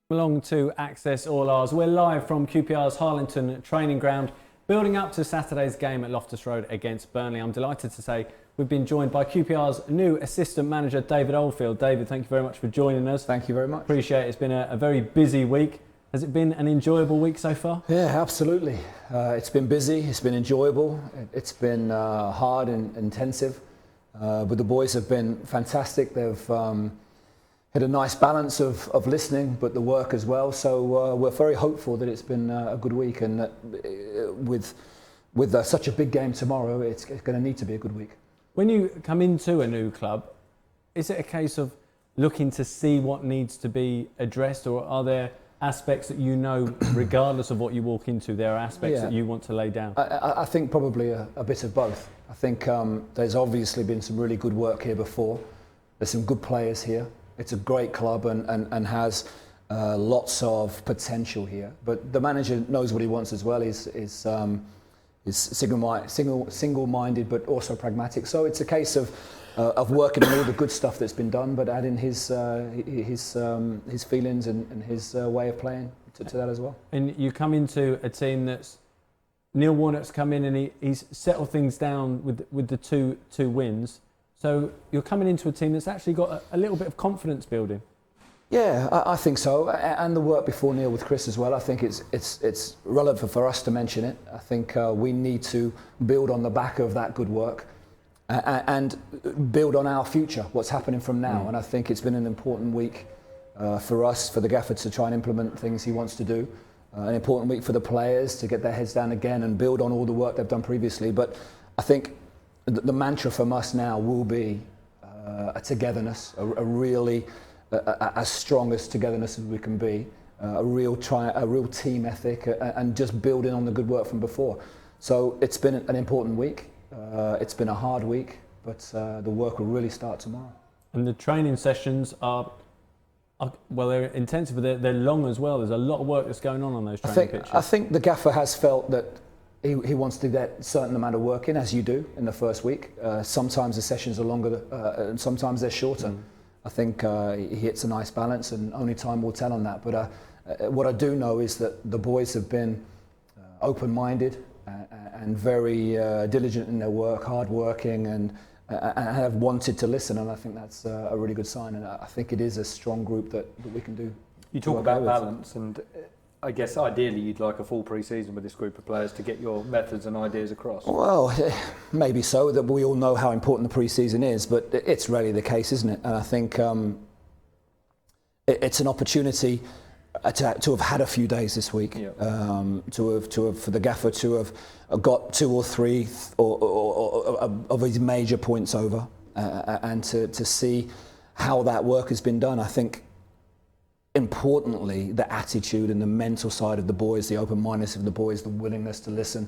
Belong to Access All Ours. We're live from QPR's Harlington training ground, building up to Saturday's game at Loftus Road against Burnley. I'm delighted to say we've been joined by QPR's new assistant manager, David Oldfield. David, thank you very much for joining us. Thank you very much. Appreciate it. It's been a very busy week. Has it been an enjoyable week so far? Yeah, absolutely. It's been busy, it's been enjoyable, it's been hard and intensive, but the boys have been fantastic. They've had a nice balance of listening, but the work as well. So we're very hopeful that it's been a good week, and that with such a big game tomorrow, it's going to need to be a good week. When you come into a new club, is it a case of looking to see what needs to be addressed, or are there aspects that you know, regardless of what you walk into, there are aspects that you want to lay down? I think probably a bit of both. I think there's obviously been some really good work here before. There's some good players here. It's a great club and has lots of potential here. But the manager knows what he wants as well. He's single-minded, but also pragmatic. So it's a case of working on all the good stuff that's been done, but adding his feelings and his way of playing to that as well. And you come into a team that's Neil Warnock's come in and he's settled things down with the two wins. So you're coming into a team that's actually got a little bit of confidence building. Yeah, I think so, and the work before Neil with Chris as well. I think it's relevant for us to mention it. I think we need to build on the back of that good work and build on our future, what's happening from now. And I think it's been an important week for us, for the gaffer to try and implement things he wants to do. An important week for the players to get their heads down again and build on all the work they've done previously. But I think the mantra from us now will be a togetherness, a really as strong as togetherness as we can be, a real team ethic, and just building on the good work from before. So it's been an important week. It's been a hard week, but the work will really start tomorrow. And the training sessions are well, they're intensive, but they're long as well. There's a lot of work that's going on those training pitches. I think the gaffer has felt that he wants to get a certain amount of work in, as you do in the first week. Sometimes the sessions are longer and sometimes they're shorter. I think he hits a nice balance, and only time will tell on that. But what I do know is that the boys have been open-minded and very diligent in their work, hard-working, and have wanted to listen. And I think that's a really good sign. And I think it is a strong group that we can do. You talk about balance, and I guess ideally you'd like a full pre-season with this group of players to get your methods and ideas across. Well, maybe so, that we all know how important the pre-season is, but it's rarely the case, isn't it? And I think it's an opportunity to have had a few days this week, to have for the gaffer to have got 2 or 3 of his major points over, and to see how that work has been done. I think importantly, the attitude and the mental side of the boys, the open-mindedness of the boys, the willingness to listen,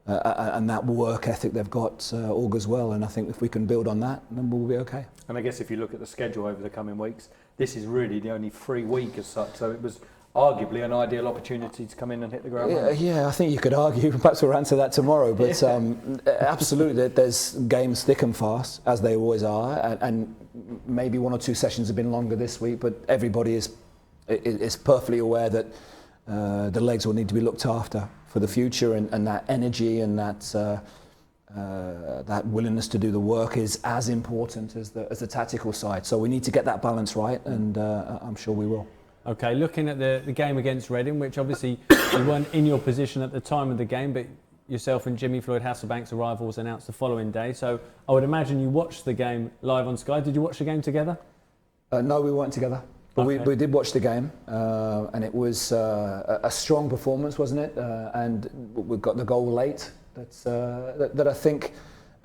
and that work ethic they've got augurs well. And I think if we can build on that, then we'll be okay. And I guess if you look at the schedule over the coming weeks, this is really the only free week as such. So it was arguably an ideal opportunity to come in and hit the ground running. Yeah, I think you could argue. Perhaps we'll answer that tomorrow. But absolutely, there's games thick and fast, as they always are. And maybe 1 or 2 sessions have been longer this week, but everybody is perfectly aware that the legs will need to be looked after for the future, and that energy and that willingness to do the work is as important as the tactical side. So we need to get that balance right, and I'm sure we will. Okay, looking at the game against Reading, which obviously you weren't in your position at the time of the game, but yourself and Jimmy Floyd Hasselbank's arrival was announced the following day. So I would imagine you watched the game live on Sky. Did you watch the game together? No, we weren't together. But we did watch the game, and it was a strong performance, wasn't it? And we got the goal late. That I think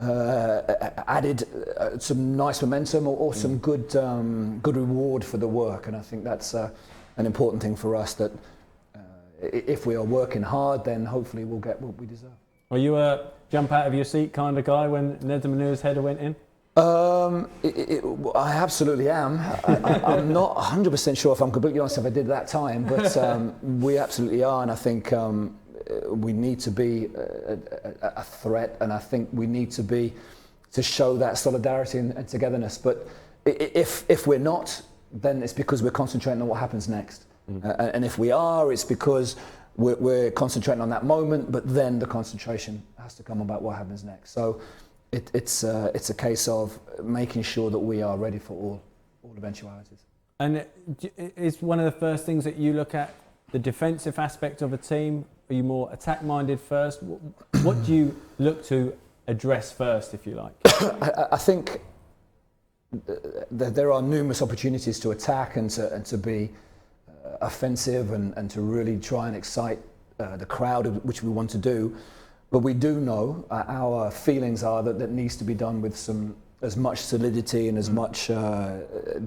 added some nice momentum or some good reward for the work. And I think that's an important thing for us. That if we are working hard, then hopefully we'll get what we deserve. Were you a jump out of your seat kind of guy when Nedum Manu's header went in? I absolutely am. I'm not 100% sure, if I'm completely honest, if I did that time, but we absolutely are, and I think we need to be a threat, and I think we need to show that solidarity and togetherness. But if we're not, then it's because we're concentrating on what happens next. And if we are, it's because we're concentrating on that moment, but then the concentration has to come about what happens next. So it's a case of making sure that we are ready for all eventualities. And is one of the first things that you look at the defensive aspect of a team? Are you more attack-minded first? What do you look to address first, if you like? I think there are numerous opportunities to attack and to be offensive and to really try and excite the crowd, which we want to do. But we do know, our feelings are that needs to be done with as much solidity and as much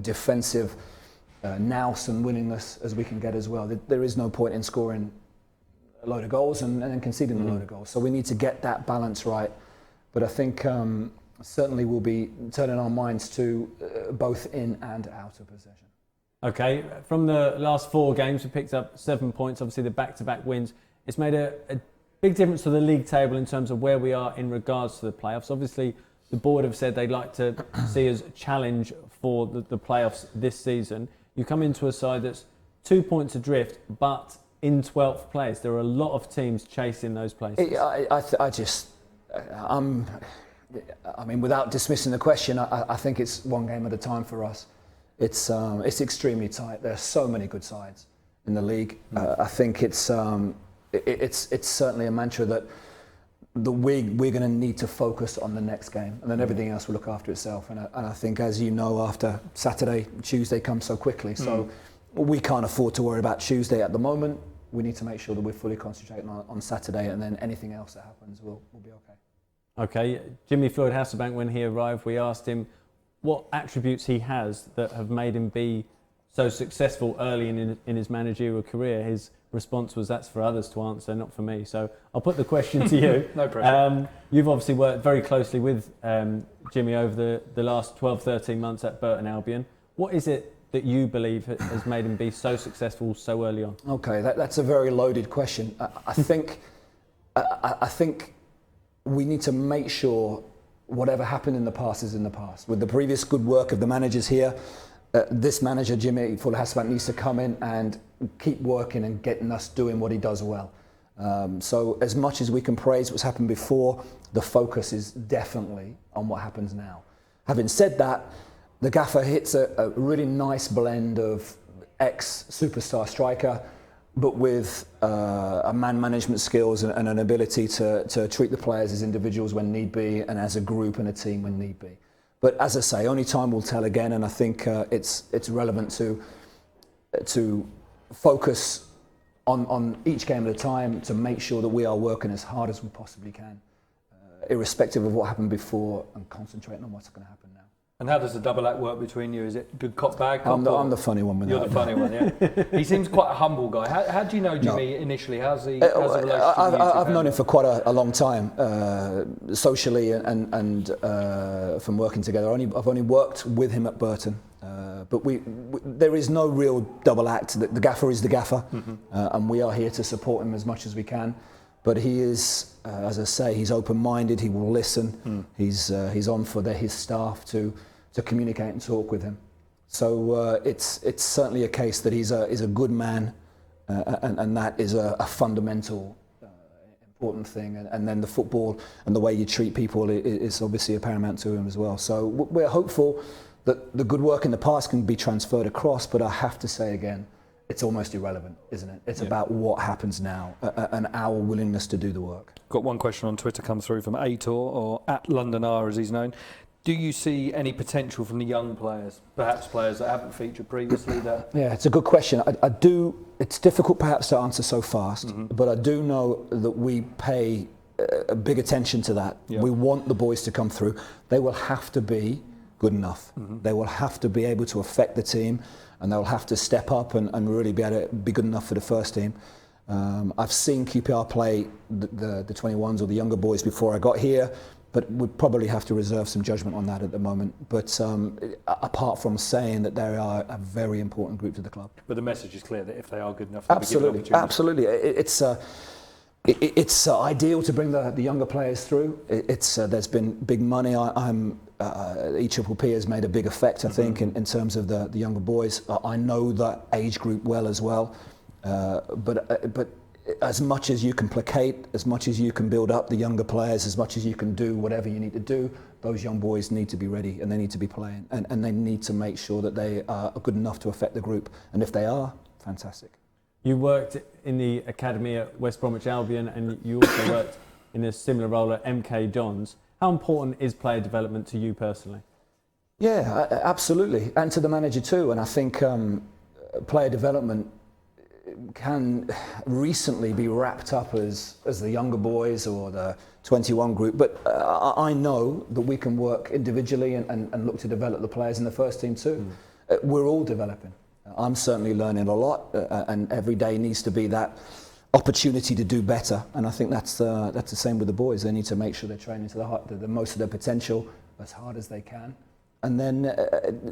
defensive nous and willingness as we can get as well. There is no point in scoring a load of goals and then conceding a load of goals. So we need to get that balance right. But I think certainly we'll be turning our minds to both in and out of possession. Okay, from the last 4 games, we picked up 7 points. Obviously, the back-to-back wins. It's made a big difference to the league table in terms of where we are in regards to the playoffs. Obviously, the board have said they'd like to see us challenge for the playoffs this season. You come into a side that's 2 points adrift, but in 12th place. There are a lot of teams chasing those places. I mean, without dismissing the question, I think it's one game at a time for us. It's extremely tight. There are so many good sides in the league. I think it's certainly a mantra that we're going to need to focus on the next game, and then everything else will look after itself. And I think, as you know, after Saturday, Tuesday comes so quickly. So we can't afford to worry about Tuesday at the moment. We need to make sure that we're fully concentrating on Saturday, and then anything else that happens will be okay. Okay, Jimmy Floyd Hasselbank, when he arrived, we asked him what attributes he has that have made him be so successful early in his managerial career. His response was, that's for others to answer, not for me. So I'll put the question to you. No pressure. You've obviously worked very closely with Jimmy over the last 12, 13 months at Burton Albion. What is it that you believe has made him be so successful so early on? Okay, that's a very loaded question. I think we need to make sure whatever happened in the past is in the past. With the previous good work of the managers here, this manager, Jimmy Floyd Hasselbank, needs to come in and keep working and getting us doing what he does well. So as much as we can praise what's happened before, the focus is definitely on what happens now. Having said that, the gaffer hits a really nice blend of ex-superstar striker, but with a man management skills and an ability to treat the players as individuals when need be, and as a group and a team when need be. But as I say, only time will tell again, and I think it's relevant to focus on each game at a time to make sure that we are working as hard as we possibly can, irrespective of what happened before, and concentrating on what's going to happen now. And how does the double act work between you? Is it good cop, bad cop? I'm the funny one with that. You're the funny one, yeah. He seems quite a humble guy. How do you know Jimmy initially? How's the relationship with you? I've known him for quite a long time, socially and from working together. I've only worked with him at Burton, but there is no real double act. The gaffer is the gaffer, and we are here to support him as much as we can. But he is, as I say, he's open-minded. He will listen. He's on for his staff to communicate and talk with him. So it's certainly a case that he's a good man, and that is a fundamental important thing. And then the football and the way you treat people is obviously paramount to him as well. So we're hopeful that the good work in the past can be transferred across. But I have to say again, it's almost irrelevant, isn't it? It's about what happens now and our willingness to do the work. Got one question on Twitter come through from Aitor, or at London R as he's known. Do you see any potential from the young players, perhaps players that haven't featured previously? Yeah, it's a good question. I do. It's difficult perhaps to answer so fast, but I do know that we pay a big attention to that. Yeah. We want the boys to come through. They will have to be good enough. They will have to be able to affect the team, and they'll have to step up and really be able to be good enough for the first team. I've seen QPR play the 21s or the younger boys before I got here, but we'd probably have to reserve some judgment on that at the moment. But apart from saying that they are a very important group to the club. But the message is clear that if they are good enough, absolutely. It's ideal to bring the younger players through. There's been big money. I'm EPP has made a big effect, I think, in terms of the younger boys. I know that age group well as well, but as much as you can placate, as much as you can build up the younger players, as much as you can do whatever you need to do, those young boys need to be ready and they need to be playing, and they need to make sure that they are good enough to affect the group, and if they are, fantastic. You worked in the academy at West Bromwich Albion, and you also worked in a similar role at MK Dons. How important is player development to you personally? Yeah, absolutely, and to the manager too. And I think player development can recently be wrapped up as the younger boys or the 21 group, but I know that we can work individually and look to develop the players in the first team too. We're all developing. I'm certainly learning a lot, and every day needs to be that opportunity to do better, and I think that's the same with the boys. They need to make sure they're training to the most of their potential as hard as they can, and then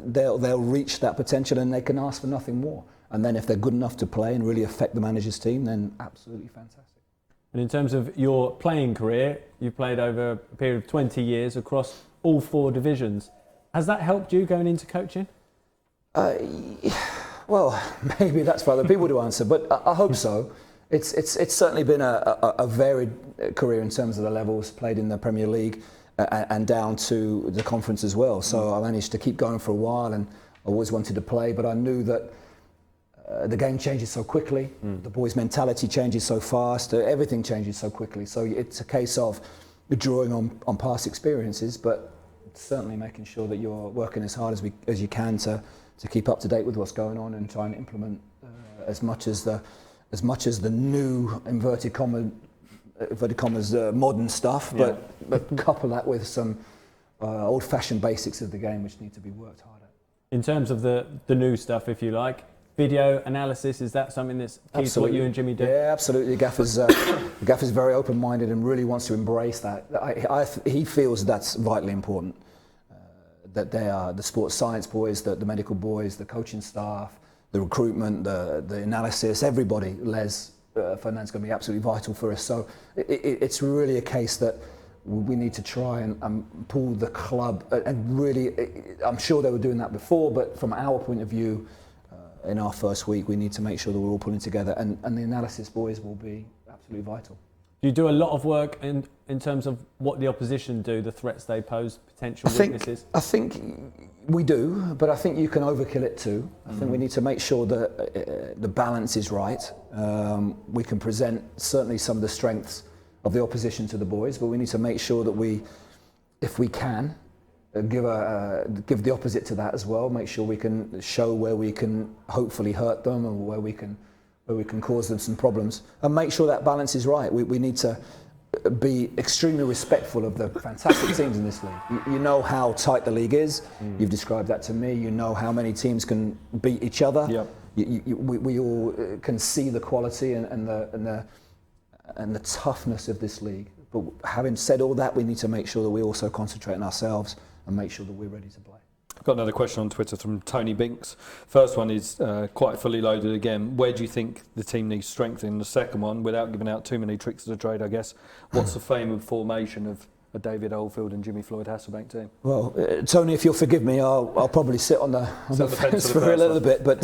they'll reach that potential and they can ask for nothing more. And then if they're good enough to play and really affect the manager's team, then absolutely fantastic. And in terms of your playing career, you played over a period of 20 years across all 4 divisions. Has that helped you going into coaching? Well, maybe that's for other people to answer, but I hope so. It's certainly been a varied career in terms of the levels, played in the Premier League and down to the conference as well. So I managed to keep going for a while, and I always wanted to play, but I knew that the game changes so quickly, the boys' mentality changes so fast, everything changes so quickly. So it's a case of drawing on past experiences, but certainly making sure that you're working as hard as you can to keep up to date with what's going on and try and implement as much as the new inverted commas modern stuff, Yeah. but couple that with some old-fashioned basics of the game which need to be worked hard at. In terms of the new stuff, if you like, video analysis, is that something that's key to what you and Jimmy do? Yeah, absolutely. Gaffer's very open-minded and really wants to embrace that. He feels that's vitally important. That they are the sports science boys, the medical boys, the coaching staff, the recruitment, the analysis, everybody. Les Fernand's going to be absolutely vital for us. So it's really a case that we need to try and pull the club, and really, I'm sure they were doing that before, but from our point of view, in our first week, we need to make sure that we're all pulling together, and the analysis boys will be absolutely vital. Do you do a lot of work in terms of what the opposition do, the threats they pose, potential weaknesses? I think we do, but I think you can overkill it too. I think we need to make sure that the balance is right. We can present certainly some of the strengths of the opposition to the boys, but we need to make sure that we, if we can, give the opposite to that as well. Make sure we can show where we can hopefully hurt them and where we can cause them some problems, and make sure that balance is right. We need to be extremely respectful of the fantastic teams in this league. You know how tight the league is. You've described that to me. You know how many teams can beat each other. Yep. We all can see the quality and the toughness of this league. But having said all that, we need to make sure that we also concentrate on ourselves and make sure that we're ready to play. I've got another question on Twitter from Tony Binks. First one is quite fully loaded again. Where do you think the team needs strengthening? The second one, without giving out too many tricks of the trade, I guess, what's the fame and formation of a David Oldfield and Jimmy Floyd Hasselbank team? Well, Tony, if you'll forgive me, I'll probably sit on the fence for a little bit. But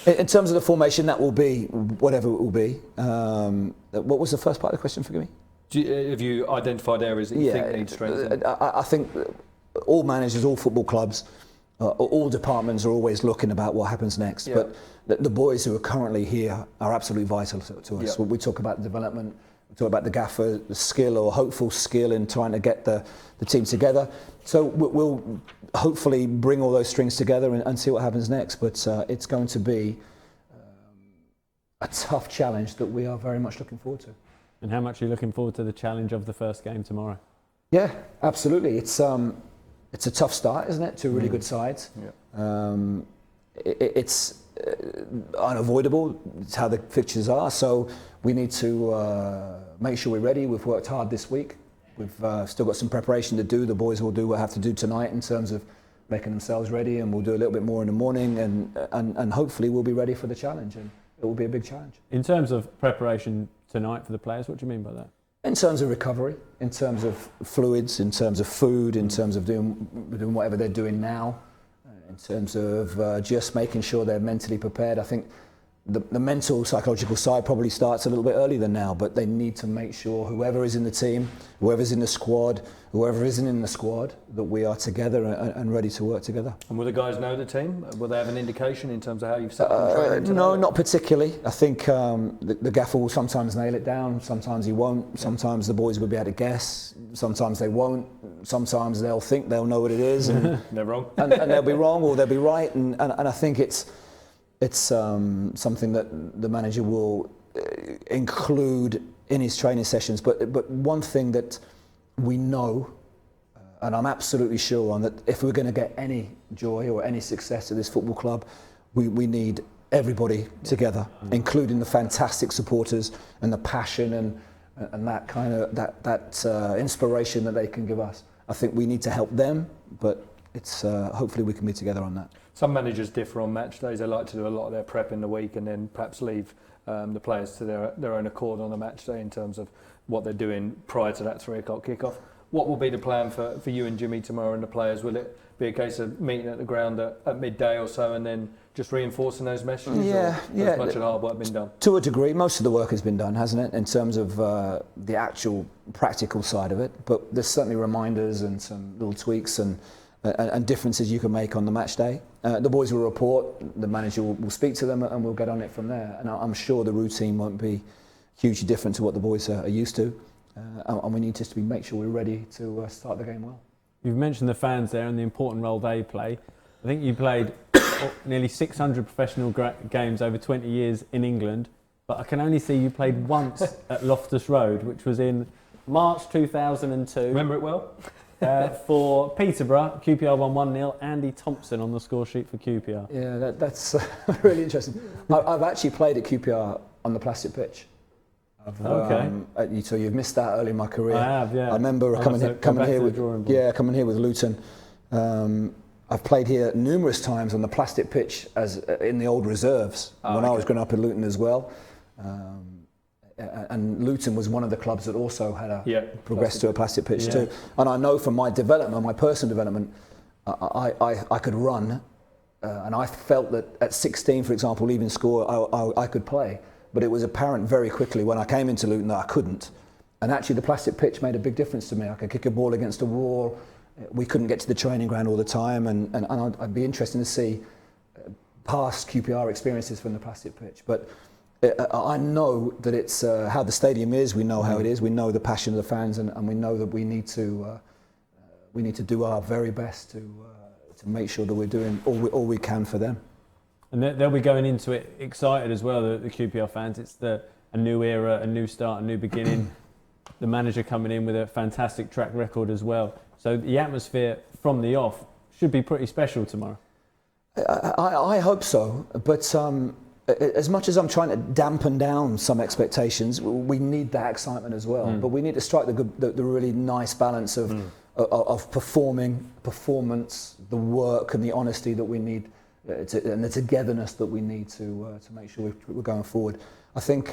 in terms of the formation, that will be whatever it will be. What was the first part of the question? Forgive me. Have you identified areas that you think need strengthening? I think all managers, all football clubs, all departments are always looking about what happens next. Yeah. But the boys who are currently here are absolutely vital to us. Yeah. We talk about development, we talk about the gaffer, the skill or hopeful skill in trying to get the team together. So we'll hopefully bring all those strings together and see what happens next. But it's going to be a tough challenge that we are very much looking forward to. And how much are you looking forward to the challenge of the first game tomorrow? Yeah, absolutely. It's a tough start, isn't it, to really good sides. Yeah. It's unavoidable. It's how the fixtures are. So we need to make sure we're ready. We've worked hard this week. We've still got some preparation to do. The boys will do what they have to do tonight in terms of making themselves ready, and we'll do a little bit more in the morning, and hopefully we'll be ready for the challenge, and it will be a big challenge. In terms of preparation tonight for the players, what do you mean by that? In terms of recovery, in terms of fluids, in terms of food, in terms of doing whatever they're doing now, in terms of just making sure they're mentally prepared. I think the mental, psychological side probably starts a little bit earlier than now, but they need to make sure whoever is in the team, whoever's in the squad, whoever isn't in the squad, that we are together and ready to work together. And will the guys know the team? Will they have an indication in terms of how you've set up the training today? No, not particularly. I think the gaffer will sometimes nail it down, sometimes he won't. Sometimes the boys will be able to guess, sometimes they won't. Sometimes they'll think they'll know what it is. And they're wrong. and they'll be wrong or they'll be right. And I think it's something that the manager will include in his training sessions. But one thing that we know, and I'm absolutely sure on, that if we're going to get any joy or any success at this football club, we need everybody together, including the fantastic supporters and the passion and that kind of that inspiration that they can give us. I think we need to help them, but it's hopefully we can be together on that. Some managers differ on match days. They like to do a lot of their prep in the week and then perhaps leave the players to their own accord on a match day in terms of what they're doing prior to that 3 o'clock kickoff. What will be the plan for you and Jimmy tomorrow and the players? Will it be a case of meeting at the ground at midday or so and then just reinforcing those messages? Yeah. Has much of the hard work been done? To a degree, most of the work has been done, hasn't it, in terms of the actual practical side of it. But there's certainly reminders and some little tweaks and differences you can make on the match day. The boys will report, the manager will speak to them, and we'll get on it from there. And I'm sure the routine won't be hugely different to what the boys are used to. And we need just to make sure we're ready to start the game well. You've mentioned the fans there and the important role they play. I think you played nearly 600 professional games over 20 years in England, but I can only see you played once at Loftus Road, which was in March 2002. Remember it well? For Peterborough, QPR won 1-0. Andy Thompson on the score sheet for QPR. Yeah, that's really interesting. I've actually played at QPR on the plastic pitch. Okay. So you've missed that early in my career. I have, yeah. I remember coming here with Luton. I've played here numerous times on the plastic pitch as in the old reserves when I was growing up in Luton as well. And Luton was one of the clubs that also had progressed to a plastic pitch too. And I know from my development, my personal development, I could run, and I felt that at 16, for example, leaving school, I could play. But it was apparent very quickly when I came into Luton that I couldn't. And actually the plastic pitch made a big difference to me. I could kick a ball against a wall. We couldn't get to the training ground all the time. And I'd be interested to see past QPR experiences from the plastic pitch. But I know that it's how the stadium is. We know how it is. We know the passion of the fans, and we know that we need to do our very best to make sure that we're doing all we can for them. And they'll be going into it excited as well, the QPR fans. It's a new era, a new start, a new beginning. The manager coming in with a fantastic track record as well. So the atmosphere from the off should be pretty special tomorrow. I hope so, but as much as I'm trying to dampen down some expectations, we need that excitement as well. But we need to strike the really nice balance of performance, the work and the honesty that we need, and the togetherness that we need to make sure we're going forward. I think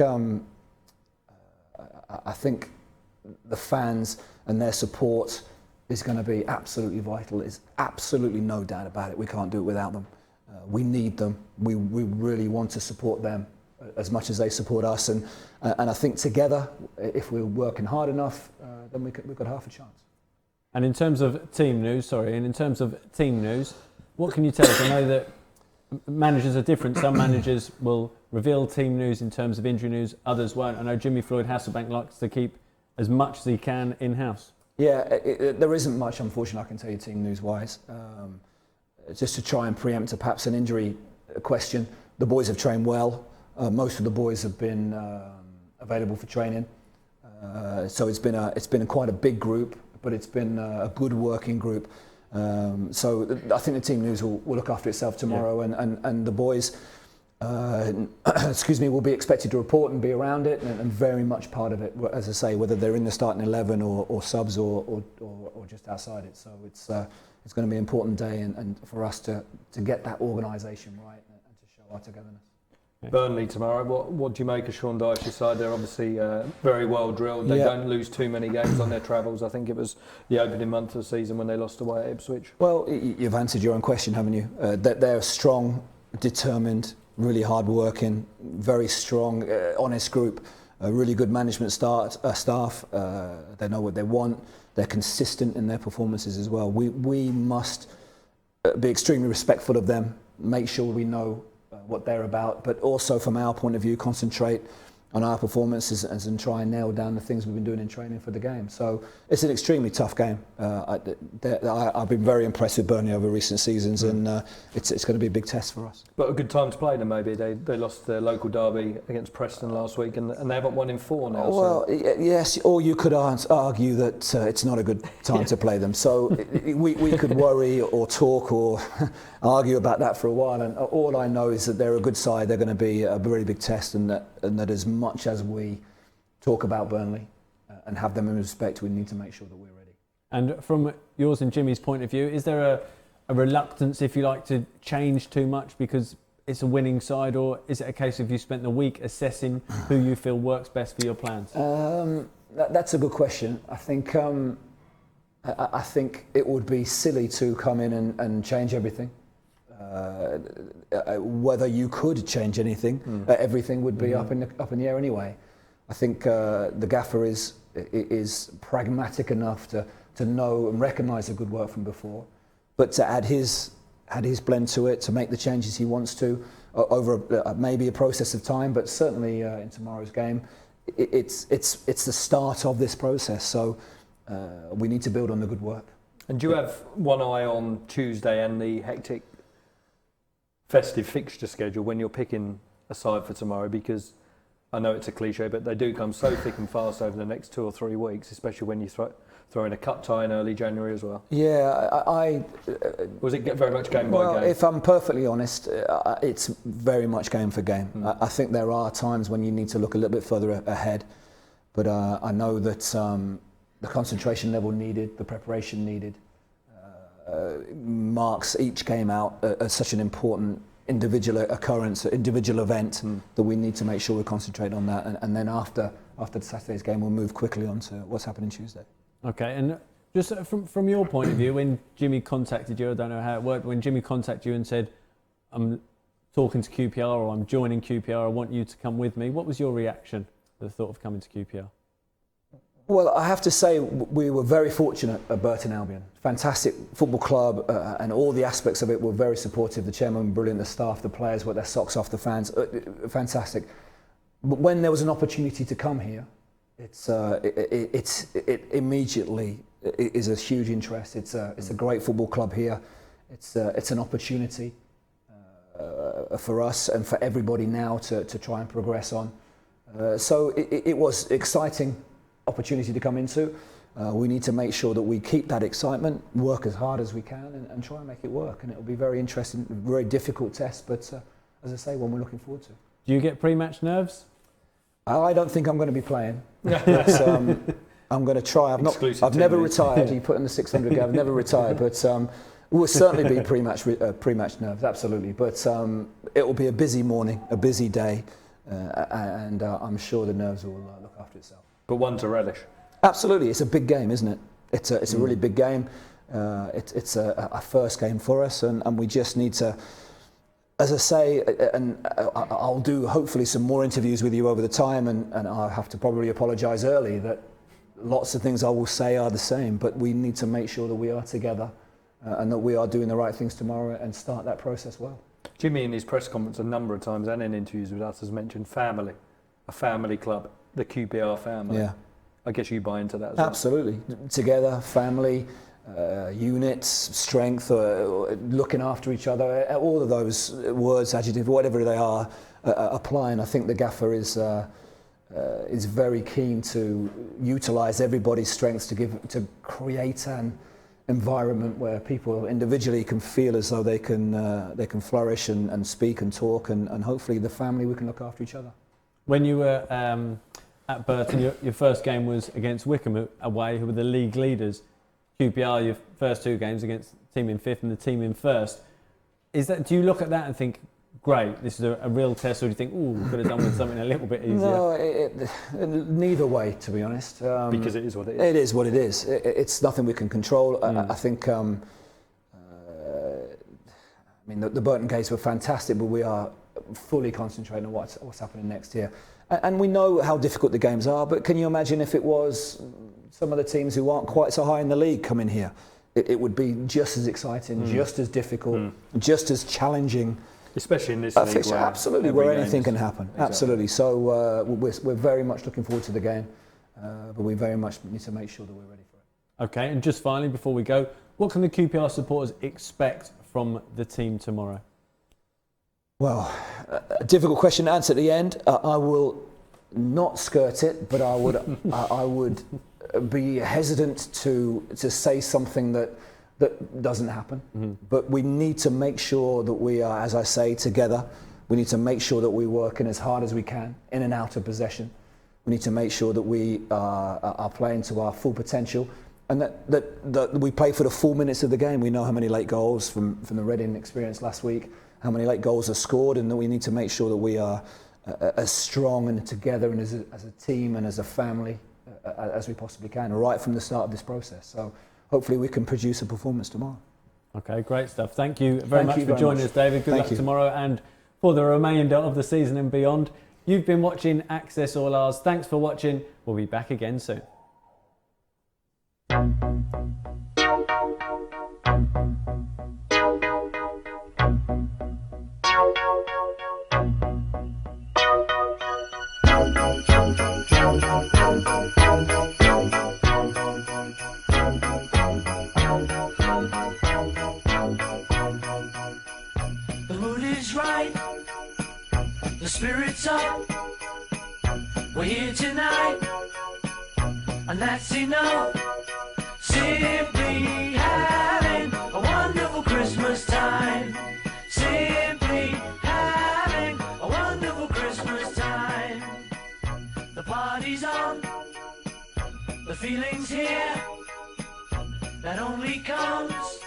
the fans and their support is going to be absolutely vital. There's absolutely no doubt about it. We can't do it without them. We need them. We really want to support them as much as they support us. And I think together, if we're working hard enough, then we've got half a chance. And in terms of team news, what can you tell us? I know that managers are different. Some managers will reveal team news in terms of injury news, others won't. I know Jimmy Floyd Hasselbank likes to keep as much as he can in-house. Yeah, there isn't much, unfortunately, I can tell you team news-wise. Just to try and preempt perhaps an injury question, the boys have trained well. Most of the boys have been available for training. So it's been quite a big group, but it's been a good working group. So I think the team news will look after itself tomorrow, and the boys, will be expected to report and be around it, and very much part of it. As I say, whether they're in the starting 11 or subs or just outside it. So it's going to be an important day, and for us to get that organisation right and to show our togetherness. Burnley tomorrow. What do you make of Sean Dyche's side? They're obviously very well drilled. They don't lose too many games on their travels. I think it was the opening month of the season when they lost away at Ipswich. Well, you've answered your own question, haven't you? They're strong, determined, really hard-working, very strong, honest group. A really good management staff. They know what they want. They're consistent in their performances as well. We must be extremely respectful of them. Make sure we know what they're about, but also from our point of view, concentrate on our performances and try and nail down the things we've been doing in training for the game. So it's an extremely tough game. I've been very impressed with Burnley over recent seasons, and it's going to be a big test for us. But a good time to play them, maybe. They lost their local derby against Preston last week, and they haven't won in 4 now. Well, yes, or you could argue that it's not a good time to play them. So we could worry or talk or argue about that for a while, and all I know is that they're a good side. They're going to be a very big test, and that as much as we talk about Burnley and have them in respect, we need to make sure that we're ready. And from yours and Jimmy's point of view, is there a reluctance, if you like, to change too much because it's a winning side, or is it a case of you spent the week assessing who you feel works best for your plans? That's a good question. I think it would be silly to come in and change everything. Whether you could change anything, everything would be up in the air anyway. I think the gaffer is pragmatic enough to know and recognise the good work from before, but to add his blend to it, to make the changes he wants to over maybe a process of time, but certainly in tomorrow's game, it's the start of this process. So we need to build on the good work. And do you have one eye on Tuesday and the hectic festive fixture schedule when you're picking a side for tomorrow? Because I know it's a cliche, but they do come so thick and fast over the next 2 or 3 weeks, especially when you throw in a cup tie in early January as well. Yeah, Was it very much game by game? Well, if I'm perfectly honest, it's very much game for game. I think there are times when you need to look a little bit further ahead, but I know that the concentration level needed, the preparation needed, marks each game out as such an important individual occurrence, individual event, that we need to make sure we concentrate on that, and then after Saturday's game we'll move quickly on to what's happening Tuesday. Okay, and just from your point of view, when Jimmy contacted you, I don't know how it worked, when Jimmy contacted you and said, I'm talking to QPR or I'm joining QPR, I want you to come with me, what was your reaction to the thought of coming to QPR? Well, I have to say we were very fortunate at Burton Albion. Fantastic football club, and all the aspects of it were very supportive. The chairman, brilliant, the staff, the players worked their socks off, the fans, fantastic. But when there was an opportunity to come here, it immediately is a huge interest. It's a great football club here. It's an opportunity for us and for everybody now to try and progress on. So it was exciting opportunity to come into. We need to make sure that we keep that excitement, work as hard as we can, and try and make it work. And it'll be very interesting, very difficult test, but as I say, one we're looking forward to. Do you get pre-match nerves? I don't think I'm going to be playing. But, I'm going to try. I've never retired. You put in the 600 I've never retired, but we'll certainly be pre-match nerves, absolutely. But it will be a busy morning, a busy day, and I'm sure the nerves will look after itself. But one to relish. Absolutely, it's a big game, isn't it? It's a really big game. It's a first game for us, and we just need to, as I say, and I'll do hopefully some more interviews with you over the time, and I'll have to probably apologise early that lots of things I will say are the same, but we need to make sure that we are together and that we are doing the right things tomorrow and start that process well. Jimmy, in his press conference a number of times and in interviews with us, has mentioned family, a family club, the QPR family. Yeah. I guess you buy into that as well. Absolutely. Together, family, units, strength, looking after each other, all of those words, adjectives, whatever they are, apply. And I think the gaffer is very keen to utilise everybody's strengths to create an environment where people individually can feel as though they can flourish and speak and talk, and hopefully the family, we can look after each other. When you were at Burton, your first game was against Wycombe away, who were the league leaders. QPR, your first 2 games against the team in 5th and the team in 1st. Do you look at that and think great, this is a real test, or do you think, ooh, we could have done with something a little bit easier? No, neither way, to be honest. Because it is what it is. It is what it is. It's nothing we can control. I think, I mean, the Burton games were fantastic, but we are fully concentrating on what's happening next year. And we know how difficult the games are, but can you imagine if it was some of the teams who aren't quite so high in the league come in here? It would be just as exciting, just as difficult, just as challenging. Especially in this league. Absolutely, where anything can happen. Exactly. Absolutely. So we're very much looking forward to the game, but we very much need to make sure that we're ready for it. Okay, and just finally, before we go, what can the QPR supporters expect from the team tomorrow? Well, a difficult question to answer at the end. I will not skirt it, but I would be hesitant to say something that doesn't happen. But we need to make sure that we are, as I say, together. We need to make sure that we're working as hard as we can in and out of possession. We need to make sure that we are playing to our full potential, and that we play for the full minutes of the game. We know how many late goals from the Reading experience last week, how many late goals are scored, and that we need to make sure that we are as strong and together and as a team and as a family as we possibly can, right from the start of this process. So hopefully we can produce a performance tomorrow. Okay, great stuff. Thank you very much for joining us, David. Good luck tomorrow and for the remainder of the season and beyond. You've been watching Access All Ours. Thanks for watching. We'll be back again soon. The mood is right, the spirit's up, we're here tonight, and that's enough. Simply having a wonderful Christmas time. Simply having a wonderful Christmas time. The party's on, the feeling's here, that only comes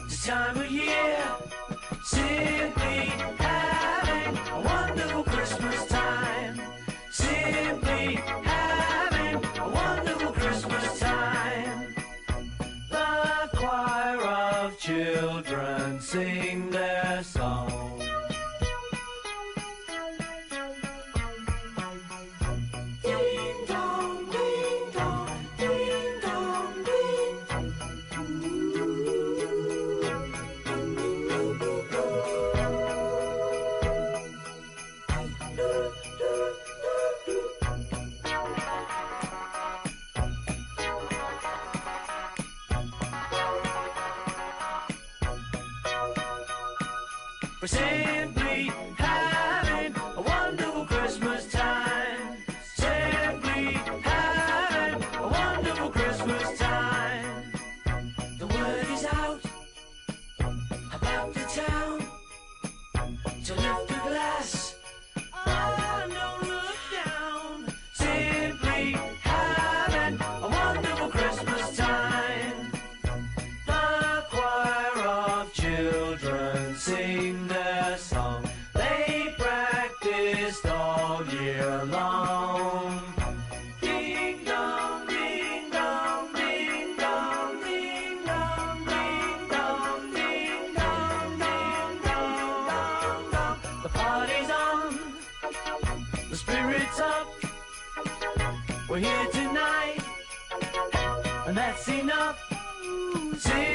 this time of year. Simply having a wonderful Christmas time. Simply having a wonderful Christmas time. The choir of children sing their song. Ding dong, ding dong, ding dong, ding dong. We're simply having a wonderful Christmas time. Simply having a wonderful Christmas time. The word is out about the town to lift a glass. Oh, don't look down. Simply having a wonderful Christmas time. The choir of children sing their song. They practiced all year long. Ding dong, ding dong, ding dong, ding dong, ding dong, ding dong, ding dong, dong, dong. The party's on, the spirit's up. We're here tonight, and that's enough. Sing